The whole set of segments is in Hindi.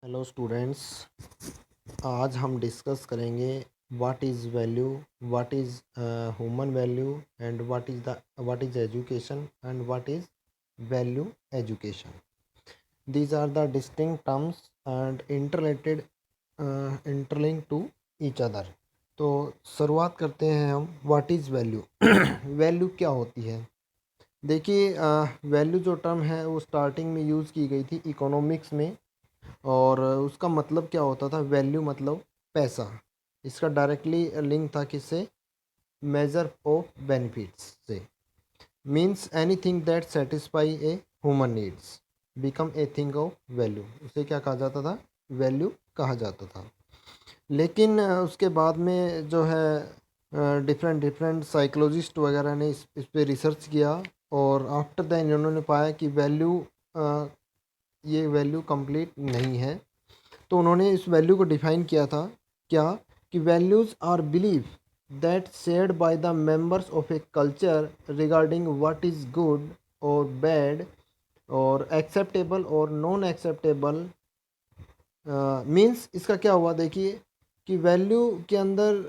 Hello students. आज हम डिस्कस करेंगे what is value, what is human value and what is education and what is value education. These are the distinct terms and interlink to each other. तो शुरुआत करते हैं हम व्हाट इज़ वैल्यू। वैल्यू क्या होती है? देखिए, वैल्यू जो टर्म है वो स्टार्टिंग में यूज़ की गई थी इकोनॉमिक्स में, और उसका मतलब क्या होता था? वैल्यू मतलब पैसा। इसका डायरेक्टली लिंक था किससे? मेजर ऑफ बेनिफिट्स से। Means anything that satisfy a human needs become a thing of value. उसे क्या कहा जाता था? वैल्यू कहा जाता था। लेकिन उसके बाद में जो है डिफरेंट डिफरेंट साइकोलॉजिस्ट वगैरह ने इस पे रिसर्च किया, और आफ्टर दैन इन्होंने पाया कि ये वैल्यू कंप्लीट नहीं है। तो उन्होंने इस वैल्यू को डिफाइन किया था क्या? कि values are belief that shared by the members of a culture regarding what is good और बैड और एक्सेप्टेबल और नॉन एक्सेप्टेबल। मीन्स इसका क्या हुआ? देखिए कि वैल्यू के अंदर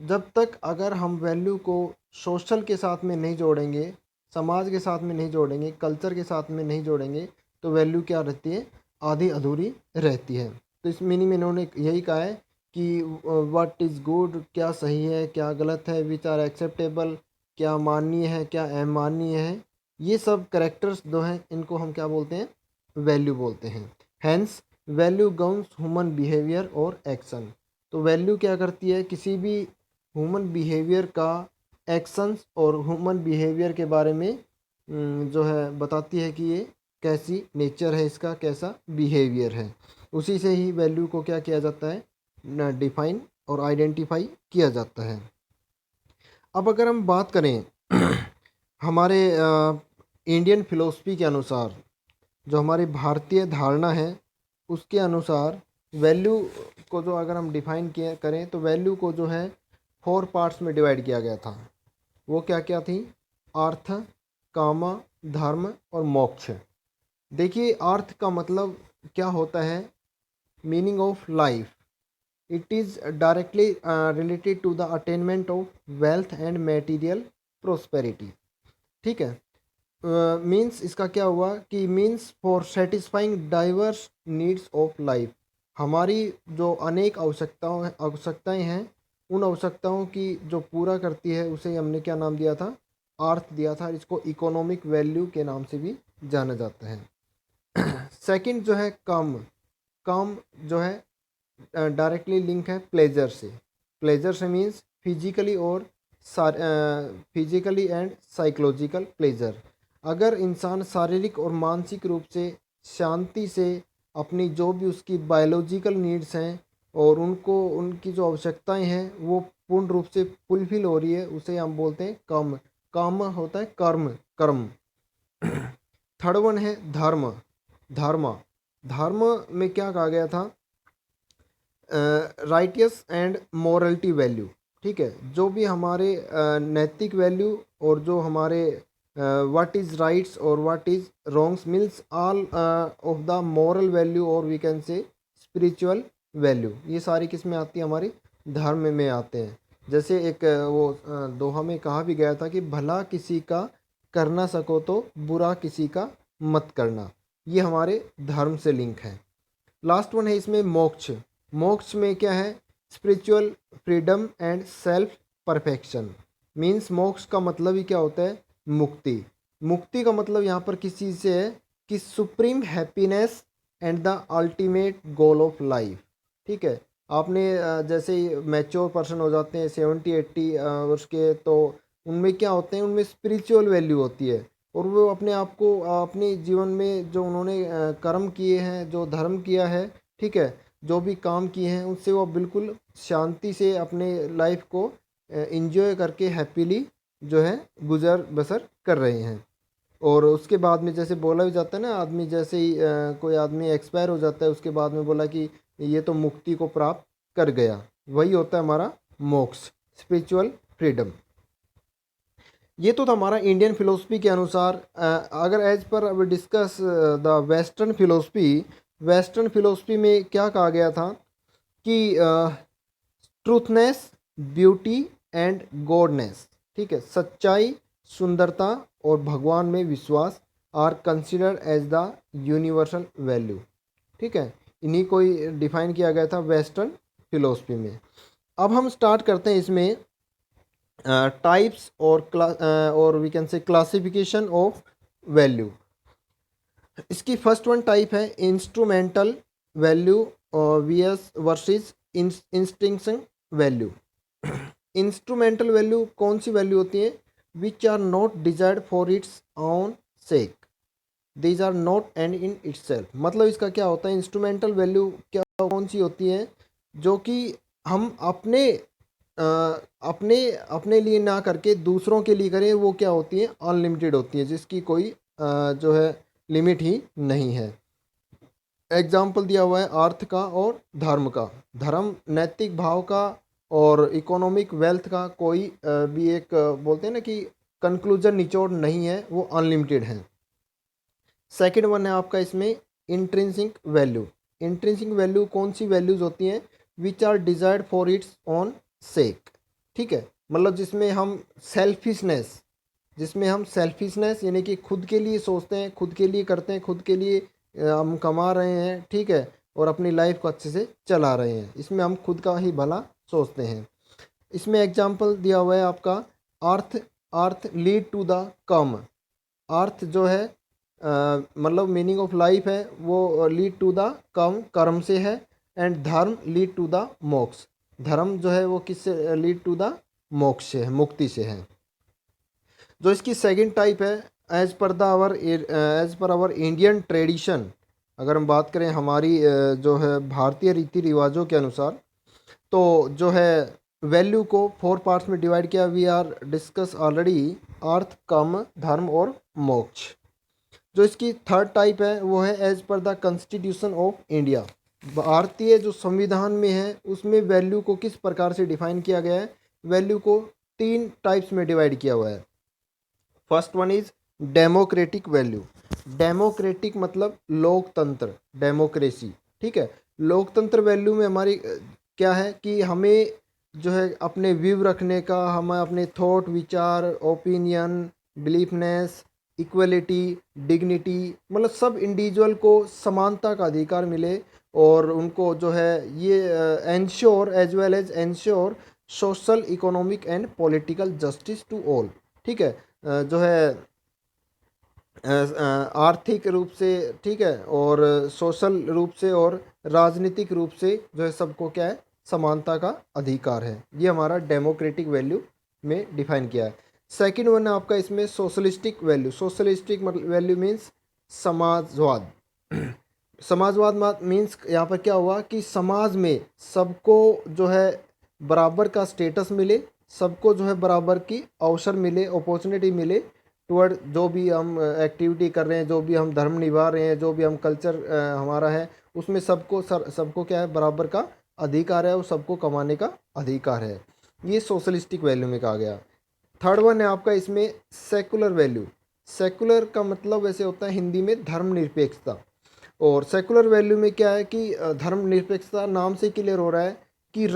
जब तक अगर हम वैल्यू को सोशल के साथ में नहीं जोड़ेंगे, समाज के साथ में नहीं जोड़ेंगे, कल्चर के साथ में नहीं जोड़ेंगे, तो वैल्यू क्या रहती है? आधी अधूरी रहती है। तो इस मीनिंग में इन्होंने यही कहा है कि व्हाट इज़ गुड, क्या सही है क्या गलत है, विच आर एक्सेप्टेबल, क्या माननीय है क्या अमाननीय है, ये सब करेक्टर्स जो हैं इनको हम क्या बोलते हैं? वैल्यू बोलते हैं। Hence value governs human behaviour और एक्शन। तो वैल्यू क्या करती है? किसी भी ह्यूमन बिहेवियर का एक्शंस और ह्यूमन बिहेवियर के बारे में जो है बताती है कि ये कैसी नेचर है, इसका कैसा बिहेवियर है। उसी से ही वैल्यू को क्या किया जाता है? डिफाइन और आइडेंटिफाई किया जाता है। अब अगर हम बात करें हमारे इंडियन फिलोसफी के अनुसार, जो हमारी भारतीय धारणा है उसके अनुसार वैल्यू को जो अगर हम डिफाइन किया करें तो वैल्यू को जो है 4 पार्ट्स में डिवाइड किया गया था। वो क्या क्या थी? अर्थ, काम, धर्म और मोक्ष। देखिए, अर्थ का मतलब क्या होता है? Meaning of life. It is directly related to the attainment of wealth and material prosperity. ठीक है। मीन्स इसका क्या हुआ कि means for satisfying diverse needs of life. हमारी जो अनेक आवश्यकताएं हैं, उन आवश्यकताओं की जो पूरा करती है उसे हमने क्या नाम दिया था? अर्थ दिया था। इसको इकोनॉमिक वैल्यू के नाम से भी जाना जाता है। सेकंड जो है काम। काम जो है डायरेक्टली लिंक है प्लेजर से। प्लेजर से means physically and psychological pleasure. अगर इंसान शारीरिक और मानसिक रूप से शांति से अपनी जो भी उसकी बायोलॉजिकल नीड्स हैं और उनको उनकी जो आवश्यकताएं हैं वो पूर्ण रूप से फुलफिल हो रही है, उसे हम बोलते हैं काम। काम होता है कर्म, कर्म। थर्ड वन है धर्म। धर्म। धर्म में क्या कहा गया था? Righteous and morality value. ठीक है। जो भी हमारे नैतिक वैल्यू और जो हमारे व्हाट इज़ राइट्स और what is wrongs means all of the moral value और we can say spiritual value, ये सारी किस में आती है? हमारी धर्म में आते हैं। जैसे एक दोहा में कहा भी गया था कि भला किसी का कर ना सको तो बुरा किसी का मत करना। ये हमारे धर्म से लिंक है। लास्ट वन है इसमें मोक्ष। मोक्ष में क्या है? Spiritual freedom and self perfection. Means मोक्ष का मतलब ही क्या होता है? मुक्ति। मुक्ति का मतलब यहाँ पर किस चीज़ से है? कि supreme happiness and the ultimate goal of life. ठीक है। आपने जैसे ही मैच्योर पर्सन हो जाते हैं 70-80 वर्ष के, तो उनमें क्या होते हैं? उनमें स्पिरिचुअल वैल्यू होती है, और वो अपने आप को अपने जीवन में जो उन्होंने कर्म किए हैं, जो धर्म किया है, ठीक है, जो भी काम किए हैं, उससे वो बिल्कुल शांति से अपने लाइफ को एंजॉय करके हैप्पीली जो है गुजर बसर कर रहे हैं। और उसके बाद में जैसे बोला भी जाता है ना, आदमी जैसे ही कोई आदमी एक्सपायर हो जाता है उसके बाद में बोला कि ये तो मुक्ति को प्राप्त कर गया। वही होता है हमारा मोक्ष, स्पिरिचुअल फ्रीडम। ये तो था हमारा इंडियन फिलोसफी के अनुसार। अगर as per we discuss the western philosophy, western philosophy में क्या कहा गया था कि ट्रूथनेस, ब्यूटी एंड गॉडनेस, ठीक है, सच्चाई, सुंदरता और भगवान में विश्वास are considered as the universal value, ठीक है, इन्हीं को ही डिफाइन किया गया था वेस्टर्न फिलोसफी में। अब हम स्टार्ट करते हैं इसमें टाइप्स और we can say classification of value. इसकी फर्स्ट वन टाइप है इंस्ट्रूमेंटल वैल्यू वीएस वर्सेस इंस्टिंक्शन वैल्यू। इंस्ट्रूमेंटल वैल्यू कौन सी वैल्यू होती है? Which are not desired for its own sake, these are not end in itself. मतलब इसका क्या होता है, इंस्ट्रूमेंटल वैल्यू क्या कौन सी होती है जो कि हम अपने अपने लिए ना करके दूसरों के लिए करें, वो क्या होती है, अनलिमिटेड होती है, जिसकी कोई जो है लिमिट ही नहीं है। एग्जाम्पल दिया हुआ है अर्थ का और धर्म का। धर्म नैतिक भाव का और इकोनॉमिक वेल्थ का कोई भी एक बोलते हैं ना कि कंक्लूजन निचोड़ नहीं है, वो अनलिमिटेड है। सेकंड वन है आपका इसमें इंट्रिंसिक वैल्यू। इंट्रिंसिक वैल्यू कौन सी वैल्यूज होती हैं? Which are desired for its own sake, ठीक है, मतलब जिसमें हम सेल्फिशनेस यानी कि खुद के लिए सोचते हैं, खुद के लिए करते हैं, खुद के लिए हम कमा रहे हैं, ठीक है, और अपनी लाइफ को अच्छे से चला रहे हैं, इसमें हम खुद का ही भला सोचते हैं। इसमें एग्जाम्पल दिया हुआ है आपका अर्थ, अर्थ लीड टू द कम। अर्थ जो है मतलब मीनिंग ऑफ लाइफ है वो लीड टू द कम, कर्म से है। एंड धर्म लीड टू द मोक्ष, धर्म जो है वो किससे लीड टू द मोक्ष से है, मुक्ति से है। जो इसकी सेकंड टाइप है as per our Indian tradition, अगर हम बात करें हमारी जो है भारतीय रीति रिवाजों के अनुसार, तो जो है वैल्यू को 4 पार्ट्स में डिवाइड किया। वी आर डिस्कस ऑलरेडी अर्थ, कम, धर्म और मोक्ष। जो इसकी थर्ड टाइप है वो है एज पर द कॉन्स्टिट्यूशन ऑफ इंडिया। भारतीय जो संविधान में है उसमें वैल्यू को किस प्रकार से डिफाइन किया गया है? वैल्यू को 3 टाइप्स में डिवाइड किया हुआ है। First one is democratic value. Democratic मतलब लोकतंत्र, डेमोक्रेसी, ठीक है। लोकतंत्र वैल्यू में हमारी क्या है कि हमें जो है अपने व्यू रखने का, हमें अपने थॉट, विचार, ओपिनियन, बिलीफनेस, इक्वलिटी, डिग्निटी, मतलब सब इंडिविजुअल को समानता का अधिकार मिले और उनको जो है ये ensure as well as ensure social, economic and political justice to all, ठीक है। जो है आर्थिक रूप से, ठीक है, और सोशल रूप से और राजनीतिक रूप से जो है सबको क्या है, समानता का अधिकार है। ये हमारा डेमोक्रेटिक वैल्यू में डिफाइन किया है। सेकंड वन है आपका इसमें socialistic value. Socialistic value means समाजवाद। समाजवाद मीन्स यहाँ पर क्या हुआ कि समाज में सबको जो है बराबर का स्टेटस मिले, सबको जो है बराबर की अवसर मिले, अपॉर्चुनिटी मिले टुवर्ड जो भी हम एक्टिविटी कर रहे हैं, जो भी हम धर्म निभा रहे हैं, जो भी हम कल्चर हमारा है, उसमें सबको क्या है, बराबर का अधिकार है और सबको कमाने का अधिकार है। ये सोशलिस्टिक वैल्यू में कहा गया। थर्ड वन है आपका इसमें सेकुलर वैल्यू। सेकुलर का मतलब वैसे होता है हिंदी में धर्मनिरपेक्षता। और सेकुलर वैल्यू में क्या है कि धर्मनिरपेक्षता नाम से क्लियर हो रहा है कि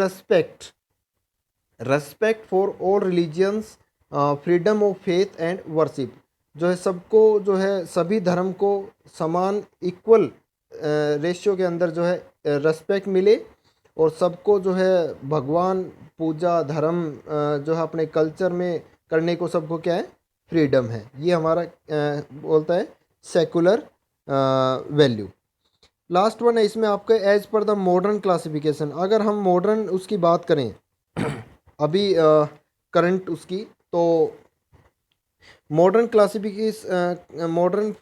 respect for all religions, freedom of faith and worship. जो है सबको जो है सभी धर्म को समान इक्वल रेशियो के अंदर जो है रेस्पेक्ट मिले और सबको जो है भगवान पूजा धर्म जो है अपने कल्चर में करने को सबको क्या है, फ्रीडम है। ये हमारा बोलता है सेकुलर वैल्यू। लास्ट वन है इसमें आपका as per the modern classification. अगर हम मॉडर्न उसकी बात करें अभी करंट उसकी, तो मॉडर्न क्लासिफिकेशन मॉडर्न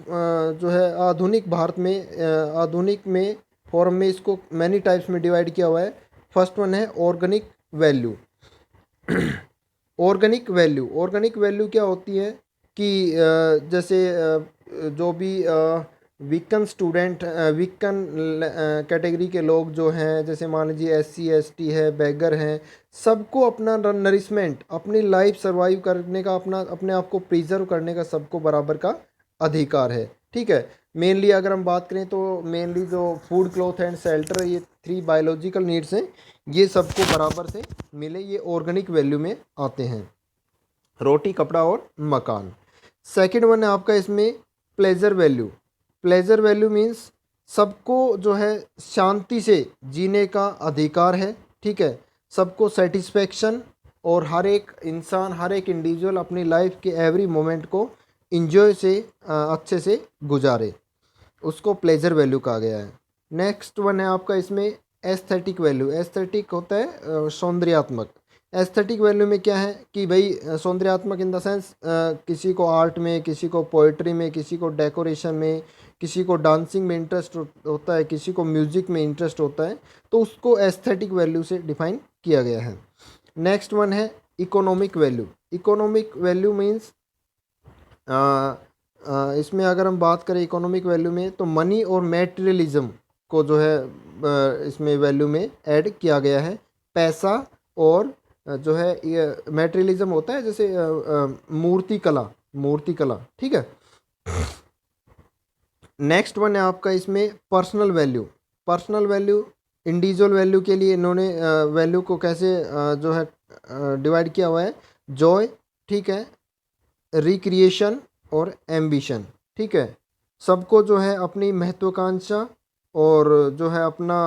जो है आधुनिक भारत में आधुनिक में फॉर्म में इसको मैनी टाइप्स में डिवाइड किया हुआ है। फर्स्ट वन है ऑर्गेनिक वैल्यू। ऑर्गेनिक वैल्यू क्या होती है कि जैसे जो भी वीकन स्टूडेंट, वीकन कैटेगरी के लोग जो हैं, जैसे मान लीजिए SC ST है, बैगर हैं, सबको अपना नरिशमेंट, अपनी लाइफ सर्वाइव करने का, अपने आप को प्रिजर्व करने का सबको बराबर का अधिकार है, ठीक है। मेनली अगर हम बात करें तो मेनली जो फूड, क्लॉथ एंड शेल्टर, ये 3 बायोलॉजिकल नीड्स हैं, ये सबको बराबर से मिले, ये ऑर्गेनिक वैल्यू में आते हैं, रोटी, कपड़ा और मकान। सेकंड वन है आपका इसमें pleasure value. Pleasure value means सबको जो है शांति से जीने का अधिकार है, ठीक है, सबको सेटिस्फेक्शन, और हर एक इंसान, हर एक इंडिविजुअल अपनी लाइफ के एवरी मोमेंट को इंजॉय से अच्छे से गुजारे, उसको प्लेजर वैल्यू कहा गया है। नेक्स्ट वन है आपका इसमें एस्थेटिक वैल्यू। एस्थेटिक होता है सौंदर्यात्मक। एस्थेटिक वैल्यू में क्या है कि भाई सौंदर्यात्मक इन द सेंस किसी को आर्ट में, किसी को पोइट्री में, किसी को डेकोरेशन में, किसी को डांसिंग में इंटरेस्ट होता है, किसी को म्यूजिक में इंटरेस्ट होता है, तो उसको एस्थेटिक वैल्यू से डिफाइन किया गया है। नेक्स्ट वन है economic value. Economic value means इसमें अगर हम बात करें इकोनॉमिक वैल्यू में, तो मनी और मेटेरियलिज्म को जो है इसमें वैल्यू में ऐड किया गया है। पैसा और जो है ये मेटेरियलिज्म होता है जैसे मूर्ति कला, मूर्ति कला, ठीक है। नेक्स्ट वन है आपका इसमें personal value. Personal value, individual value के लिए इन्होंने वैल्यू को कैसे जो है डिवाइड किया हुआ है, जॉय, ठीक है, रिक्रिएशन और एम्बिशन, ठीक है। सबको जो है अपनी महत्वाकांक्षा और जो है अपना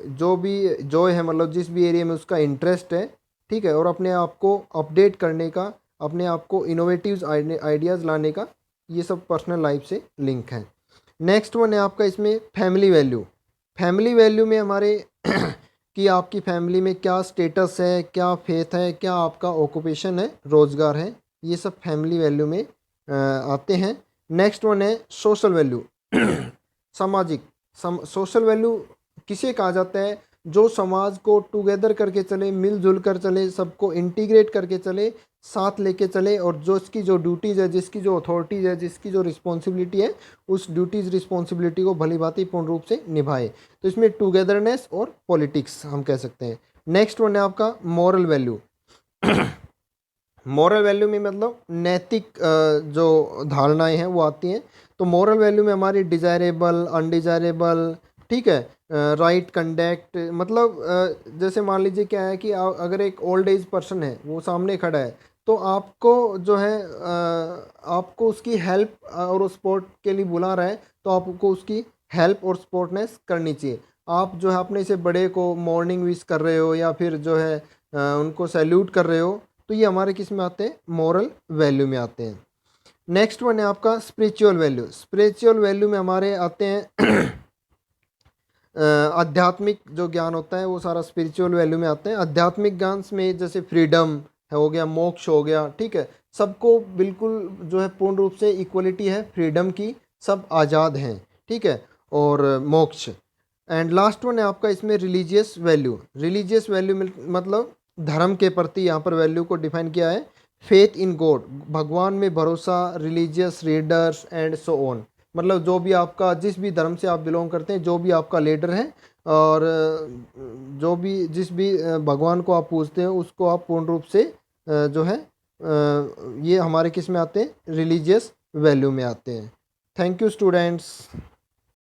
जो भी जॉय है, मतलब जिस भी एरिया में उसका इंटरेस्ट है, ठीक है, और अपने आप को अपडेट करने का, अपने आप को इनोवेटिव आइडियाज़ लाने का, ये सब पर्सनल लाइफ से लिंक है। नेक्स्ट वन है आपका इसमें फैमिली वैल्यू। फैमिली वैल्यू में हमारे कि आपकी फैमिली में क्या स्टेटस है, क्या फेथ है, क्या आपका ऑक्यूपेशन है, रोज़गार है, ये सब फैमिली वैल्यू में आते हैं। नेक्स्ट वन है सोशल वैल्यू। सामाजिक, सोशल वैल्यू किसे कहा जाता है, जो समाज को टुगेदर करके चले, मिलजुल कर चले, सबको इंटीग्रेट करके चले, साथ लेके चले, और जो इसकी जो ड्यूटीज़ है, जिसकी जो अथॉरिटीज़ है, जिसकी जो रिस्पॉन्सिबिलिटी है, उस ड्यूटीज़ रिस्पॉन्सिबिलिटी को भली भांति पूर्ण रूप से निभाए। तो इसमें टुगेदरनेस और पॉलिटिक्स हम कह सकते हैं। नेक्स्ट वन है आपका मॉरल वैल्यू। मॉरल वैल्यू में मतलब नैतिक जो धारणाएं हैं वो आती हैं। तो मॉरल वैल्यू में हमारी डिज़ायरेबल, अनडिज़ायरेबल, ठीक है, राइट कंडक्ट, मतलब जैसे मान लीजिए क्या है कि अगर एक ओल्ड एज पर्सन है, वो सामने खड़ा है, तो आपको जो है आपको उसकी हेल्प और सपोर्ट के लिए बुला रहा है, तो आपको उसकी हेल्प और सपोर्टनेस करनी चाहिए। आप जो है अपने से बड़े को मॉर्निंग विश कर रहे हो, या फिर जो है उनको सैल्यूट कर रहे हो, तो ये हमारे किस में आते हैं, मॉरल वैल्यू में आते हैं। नेक्स्ट वन है आपका स्पिरिचुअल वैल्यू। स्पिरिचुअल वैल्यू में हमारे आते हैं आध्यात्मिक जो ज्ञान होता है वो सारा स्पिरिचुअल वैल्यू में आते हैं। आध्यात्मिक ज्ञान में जैसे फ्रीडम हो गया, मोक्ष हो गया, ठीक है, सबको बिल्कुल जो है पूर्ण रूप से इक्वलिटी है फ्रीडम की, सब आज़ाद हैं, ठीक है, और मोक्ष। एंड लास्ट वन है आपका इसमें रिलीजियस वैल्यू। रिलीजियस वैल्यू मतलब धर्म के प्रति यहाँ पर वैल्यू को डिफाइन किया है, फेथ इन गॉड, भगवान में भरोसा, religious readers and so on, मतलब जो भी आपका, जिस भी धर्म से आप बिलोंग करते हैं, जो भी आपका लीडर है, और जो भी जिस भी भगवान को आप पूजते हो, उसको आप पूर्ण रूप से जो है ये हमारे किस में आते हैं, रिलीजियस वैल्यू में आते हैं। Thank you students.